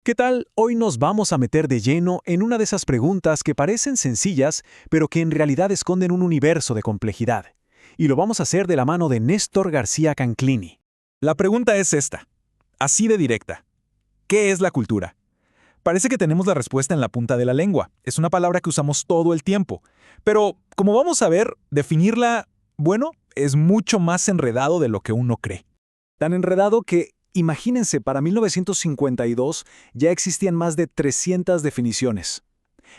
¿Qué tal? Hoy nos vamos a meter de lleno en una de esas preguntas que parecen sencillas, pero que en realidad esconden un universo de complejidad. Y lo vamos a hacer de la mano de Néstor García Canclini. La pregunta es esta, así de directa. ¿Qué es la cultura? Parece que tenemos la respuesta en la punta de la lengua. Es una palabra que usamos todo el tiempo. Pero, como vamos a ver, definirla, bueno, es mucho más enredado de lo que uno cree. Tan enredado que, imagínense, para 1952 ya existían más de 300 definiciones.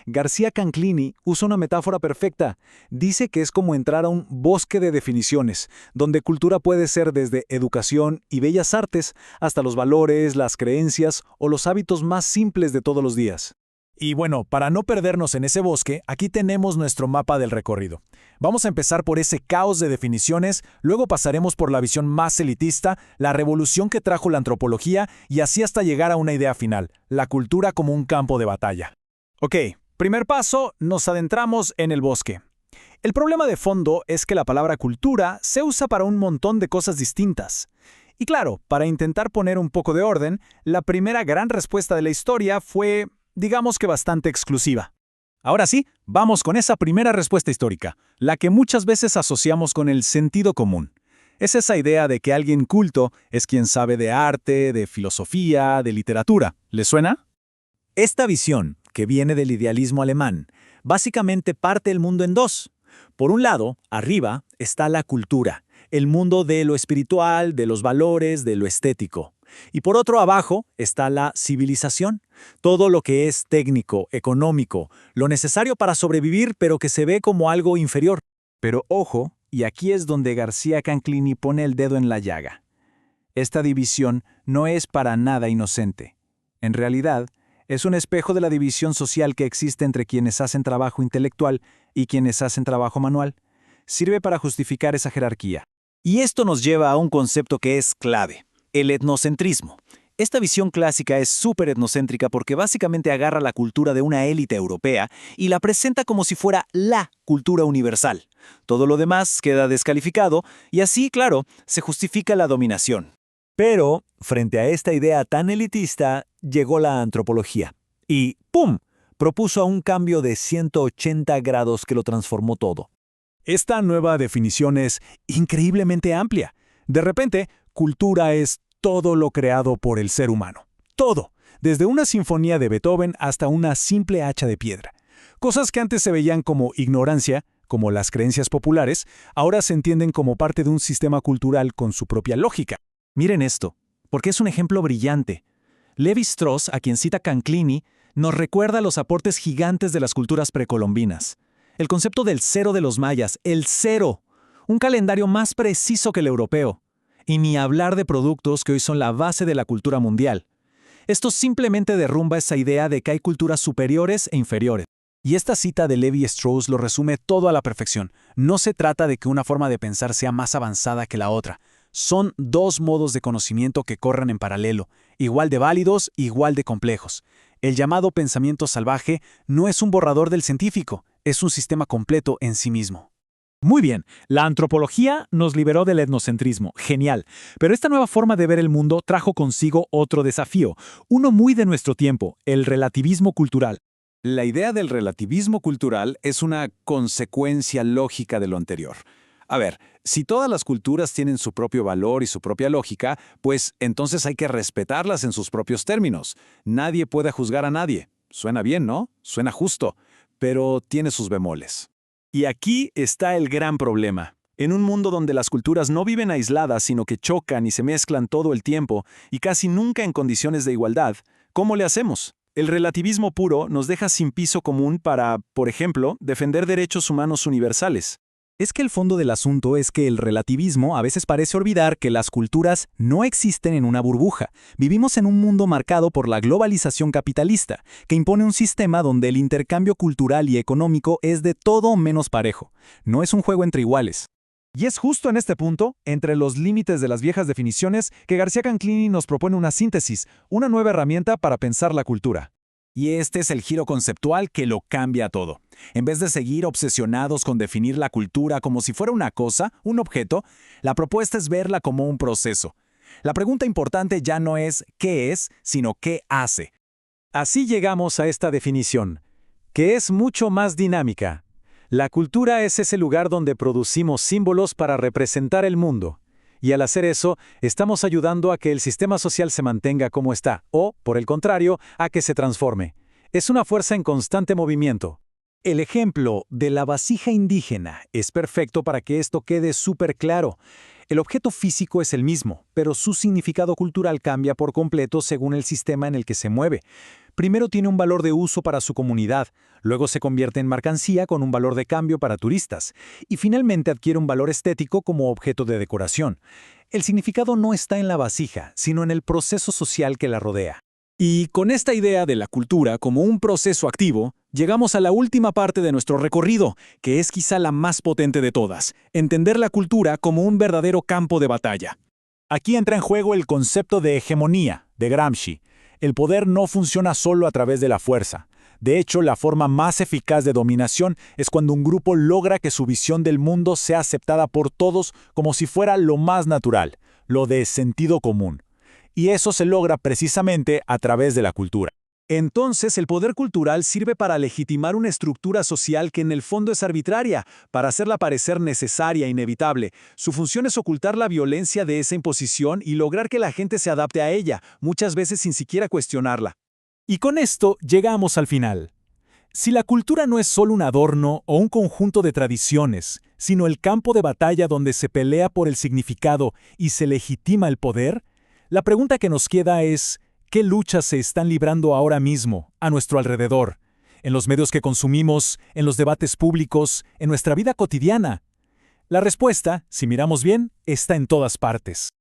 García Canclini usa una metáfora perfecta. Dice que es como entrar a un bosque de definiciones, donde cultura puede ser desde educación y bellas artes hasta los valores, las creencias o los hábitos más simples de todos los días. Y bueno, para no perdernos en ese bosque, aquí tenemos nuestro mapa del recorrido. Vamos a empezar por ese caos de definiciones, luego pasaremos por la visión más elitista, la revolución que trajo la antropología y así hasta llegar a una idea final, la cultura como un campo de batalla. Ok, primer paso, nos adentramos en el bosque. El problema de fondo es que la palabra cultura se usa para un montón de cosas distintas. Y claro, para intentar poner un poco de orden, la primera gran respuesta de la historia fue, digamos que bastante exclusiva. Ahora sí, vamos con esa primera respuesta histórica, la que muchas veces asociamos con el sentido común. Es esa idea de que alguien culto es quien sabe de arte, de filosofía, de literatura. ¿Le suena? Esta visión, que viene del idealismo alemán, básicamente parte el mundo en dos. Por un lado, arriba, está la cultura, el mundo de lo espiritual, de los valores, de lo estético. Y por otro abajo está la civilización, todo lo que es técnico, económico, lo necesario para sobrevivir pero que se ve como algo inferior. Pero ojo, y aquí es donde García Canclini pone el dedo en la llaga. Esta división no es para nada inocente. En realidad, es un espejo de la división social que existe entre quienes hacen trabajo intelectual y quienes hacen trabajo manual. Sirve para justificar esa jerarquía. Y esto nos lleva a un concepto que es clave. El etnocentrismo. Esta visión clásica es súper etnocéntrica porque básicamente agarra la cultura de una élite europea y la presenta como si fuera la cultura universal. Todo lo demás queda descalificado y así, claro, se justifica la dominación. Pero, frente a esta idea tan elitista, llegó la antropología. Y ¡pum!, propuso un cambio de 180 grados que lo transformó todo. Esta nueva definición es increíblemente amplia. De repente, cultura es todo lo creado por el ser humano. Todo, desde una sinfonía de Beethoven hasta una simple hacha de piedra. Cosas que antes se veían como ignorancia, como las creencias populares, ahora se entienden como parte de un sistema cultural con su propia lógica. Miren esto, porque es un ejemplo brillante. Lévi-Strauss, a quien cita Canclini, nos recuerda los aportes gigantes de las culturas precolombinas. El concepto del cero de los mayas, el cero, un calendario más preciso que el europeo. Y ni hablar de productos que hoy son la base de la cultura mundial. Esto simplemente derrumba esa idea de que hay culturas superiores e inferiores. Y esta cita de Lévi-Strauss lo resume todo a la perfección. No se trata de que una forma de pensar sea más avanzada que la otra. Son dos modos de conocimiento que corren en paralelo, igual de válidos, igual de complejos. El llamado pensamiento salvaje no es un borrador del científico, es un sistema completo en sí mismo. Muy bien, la antropología nos liberó del etnocentrismo, genial, pero esta nueva forma de ver el mundo trajo consigo otro desafío, uno muy de nuestro tiempo, el relativismo cultural. La idea del relativismo cultural es una consecuencia lógica de lo anterior. A ver, si todas las culturas tienen su propio valor y su propia lógica, pues entonces hay que respetarlas en sus propios términos. Nadie puede juzgar a nadie. Suena bien, ¿no? Suena justo, pero tiene sus bemoles. Y aquí está el gran problema. En un mundo donde las culturas no viven aisladas, sino que chocan y se mezclan todo el tiempo, y casi nunca en condiciones de igualdad, ¿cómo le hacemos? El relativismo puro nos deja sin piso común para, por ejemplo, defender derechos humanos universales. Es que el fondo del asunto es que el relativismo a veces parece olvidar que las culturas no existen en una burbuja. Vivimos en un mundo marcado por la globalización capitalista, que impone un sistema donde el intercambio cultural y económico es de todo menos parejo. No es un juego entre iguales. Y es justo en este punto, entre los límites de las viejas definiciones, que García Canclini nos propone una síntesis, una nueva herramienta para pensar la cultura. Y este es el giro conceptual que lo cambia todo. En vez de seguir obsesionados con definir la cultura como si fuera una cosa, un objeto, la propuesta es verla como un proceso. La pregunta importante ya no es qué es, sino qué hace. Así llegamos a esta definición, que es mucho más dinámica. La cultura es ese lugar donde producimos símbolos para representar el mundo. Y al hacer eso, estamos ayudando a que el sistema social se mantenga como está, o, por el contrario, a que se transforme. Es una fuerza en constante movimiento. El ejemplo de la vasija indígena es perfecto para que esto quede súper claro. El objeto físico es el mismo, pero su significado cultural cambia por completo según el sistema en el que se mueve. Primero tiene un valor de uso para su comunidad, luego se convierte en mercancía con un valor de cambio para turistas, y finalmente adquiere un valor estético como objeto de decoración. El significado no está en la vasija, sino en el proceso social que la rodea. Y con esta idea de la cultura como un proceso activo, llegamos a la última parte de nuestro recorrido, que es quizá la más potente de todas: entender la cultura como un verdadero campo de batalla. Aquí entra en juego el concepto de hegemonía, de Gramsci. El poder no funciona solo a través de la fuerza. De hecho, la forma más eficaz de dominación es cuando un grupo logra que su visión del mundo sea aceptada por todos como si fuera lo más natural, lo de sentido común. Y eso se logra precisamente a través de la cultura. Entonces, el poder cultural sirve para legitimar una estructura social que en el fondo es arbitraria, para hacerla parecer necesaria e inevitable. Su función es ocultar la violencia de esa imposición y lograr que la gente se adapte a ella, muchas veces sin siquiera cuestionarla. Y con esto llegamos al final. Si la cultura no es solo un adorno o un conjunto de tradiciones, sino el campo de batalla donde se pelea por el significado y se legitima el poder, la pregunta que nos queda es: ¿qué luchas se están librando ahora mismo, a nuestro alrededor? ¿En los medios que consumimos, en los debates públicos, en nuestra vida cotidiana? La respuesta, si miramos bien, está en todas partes.